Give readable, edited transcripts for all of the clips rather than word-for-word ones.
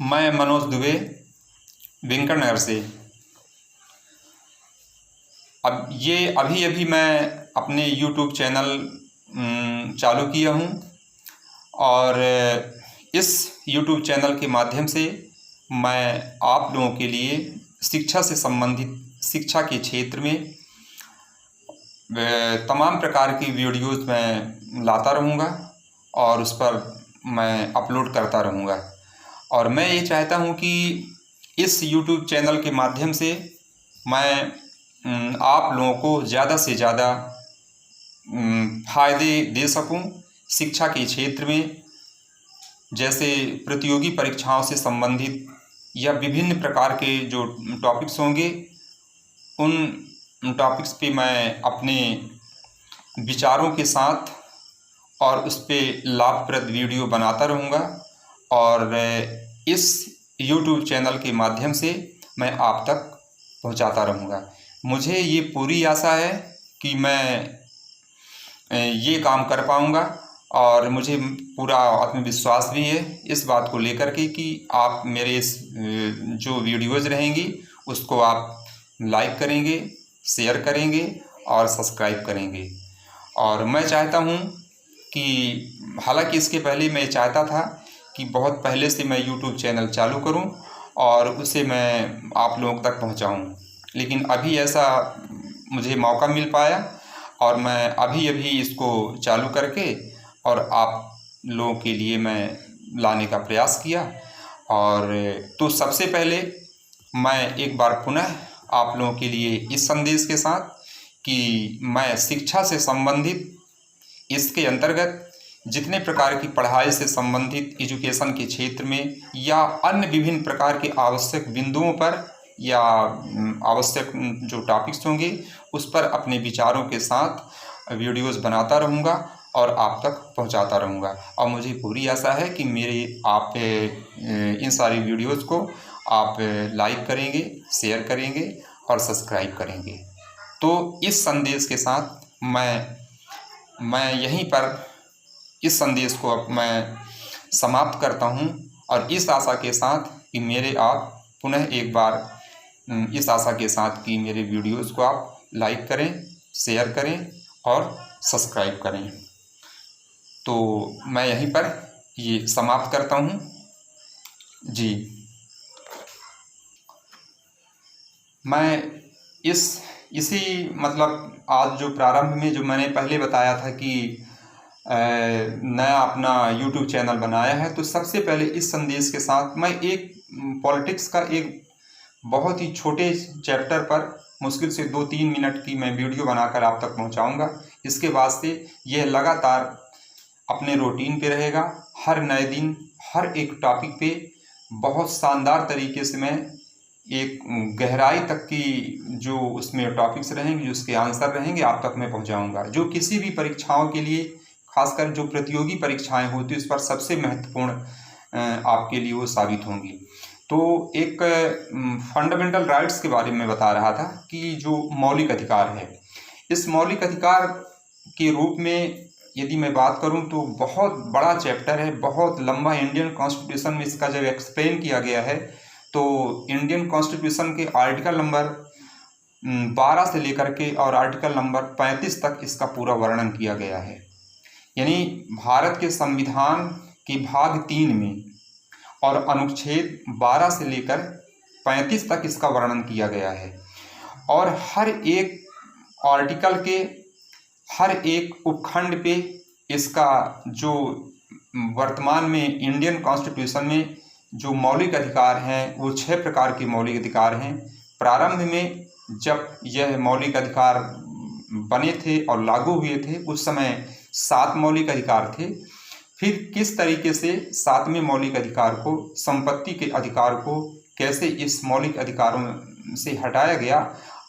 मैं मनोज दुबे वेंकट नगर से। अब ये अभी अभी मैं अपने यूट्यूब चैनल चालू किया हूँ और इस यूट्यूब चैनल के माध्यम से मैं आप लोगों के लिए शिक्षा से संबंधित शिक्षा के क्षेत्र में तमाम प्रकार की वीडियोज़ मैं लाता रहूँगा और उस पर मैं अपलोड करता रहूँगा। और मैं ये चाहता हूँ कि इस यूट्यूब चैनल के माध्यम से मैं आप लोगों को ज़्यादा से ज़्यादा फ़ायदे दे सकूं शिक्षा के क्षेत्र में, जैसे प्रतियोगी परीक्षाओं से संबंधित या विभिन्न प्रकार के जो टॉपिक्स होंगे उन टॉपिक्स पे मैं अपने विचारों के साथ और उस पर लाभप्रद वीडियो बनाता रहूँगा। और इस YouTube चैनल के माध्यम से मैं आप तक पहुँचाता रहूँगा। मुझे ये पूरी आशा है कि मैं ये काम कर पाऊँगा और मुझे पूरा आत्मविश्वास भी है इस बात को लेकर के कि आप मेरे इस जो वीडियोज़ रहेंगी उसको आप लाइक करेंगे, शेयर करेंगे और सब्सक्राइब करेंगे। और मैं चाहता हूँ कि हालांकि इसके पहले मैं चाहता था कि बहुत पहले से मैं YouTube चैनल चालू करूं और उसे मैं आप लोगों तक पहुंचाऊं, लेकिन अभी ऐसा मुझे मौका मिल पाया और मैं अभी इसको चालू करके और आप लोगों के लिए मैं लाने का प्रयास किया। और तो सबसे पहले मैं एक बार पुनः आप लोगों के लिए इस संदेश के साथ कि मैं शिक्षा से संबंधित इसके अंतर्गत जितने प्रकार की पढ़ाई से संबंधित एजुकेशन के क्षेत्र में या अन्य विभिन्न प्रकार के आवश्यक बिंदुओं पर या आवश्यक जो टॉपिक्स होंगे उस पर अपने विचारों के साथ वीडियोस बनाता रहूँगा और आप तक पहुँचाता रहूँगा। और मुझे पूरी आशा है कि आप इन सारी वीडियोस को आप लाइक करेंगे, शेयर करेंगे और सब्सक्राइब करेंगे। तो इस संदेश के साथ मैं यहीं पर इस संदेश को अब मैं समाप्त करता हूं और इस आशा के साथ कि आप पुनः एक बार इस आशा के साथ कि मेरे वीडियोस को आप लाइक करें, शेयर करें और सब्सक्राइब करें। तो मैं यहीं पर ये समाप्त करता हूं जी। मैं इसी मतलब आज जो प्रारंभ में जो मैंने पहले बताया था कि नया अपना YouTube चैनल बनाया है, तो सबसे पहले इस संदेश के साथ मैं एक पॉलिटिक्स का एक बहुत ही छोटे चैप्टर पर मुश्किल से 2-3 मिनट की मैं वीडियो बनाकर आप तक पहुंचाऊंगा। इसके बाद से यह लगातार अपने रूटीन पे रहेगा। हर नए दिन हर एक टॉपिक पे बहुत शानदार तरीके से मैं एक गहराई तक की जो उसमें टॉपिक्स रहेंगे, जो उसके आंसर रहेंगे, आप तक मैं पहुंचाऊंगा, जो किसी भी परीक्षाओं के लिए, खासकर जो प्रतियोगी परीक्षाएं होती है उस पर सबसे महत्वपूर्ण आपके लिए वो साबित होंगी। तो एक फंडामेंटल राइट्स के बारे में बता रहा था कि जो मौलिक अधिकार है, इस मौलिक अधिकार के रूप में यदि मैं बात करूं तो बहुत बड़ा चैप्टर है, बहुत लंबा। इंडियन कॉन्स्टिट्यूशन में इसका जब एक्सप्लेन किया गया है तो इंडियन कॉन्स्टिट्यूशन के आर्टिकल नंबर 12 से लेकर के और आर्टिकल नंबर 35 तक इसका पूरा वर्णन किया गया है। यानी भारत के संविधान के भाग 3 में और अनुच्छेद 12 से लेकर 35 तक इसका वर्णन किया गया है। और हर एक आर्टिकल के हर एक उपखंड पे इसका जो वर्तमान में इंडियन कॉन्स्टिट्यूशन में जो मौलिक अधिकार हैं वो 6 प्रकार के मौलिक अधिकार हैं। प्रारंभ में जब यह मौलिक अधिकार बने थे और लागू हुए थे उस समय 7 मौलिक अधिकार थे। फिर किस तरीके से 7वें मौलिक अधिकार को, संपत्ति के अधिकार को कैसे इस मौलिक अधिकारों से हटाया गया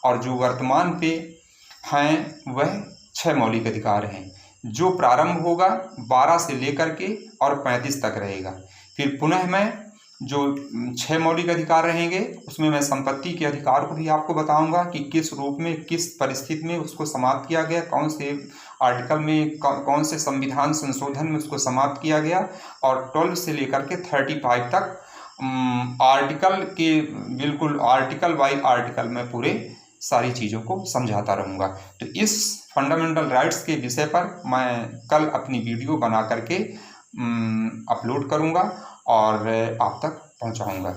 और जो वर्तमान पे हैं वह 6 मौलिक अधिकार हैं, जो प्रारंभ होगा 12 से लेकर के और 35 तक रहेगा। फिर पुनः मैं जो 6 मौलिक अधिकार रहेंगे उसमें मैं संपत्ति के अधिकार को भी आपको बताऊंगा कि किस रूप में, किस परिस्थिति में उसको समाप्त किया गया, कौन से आर्टिकल में, कौन से संविधान संशोधन में उसको समाप्त किया गया। और 12 से लेकर के 35 तक आर्टिकल के बिल्कुल आर्टिकल बाय आर्टिकल मैं पूरे सारी चीज़ों को समझाता रहूँगा। तो इस फंडामेंटल राइट्स के विषय पर मैं कल अपनी वीडियो बना करके अपलोड करूँगा और आप तक पहुँचाऊँगा।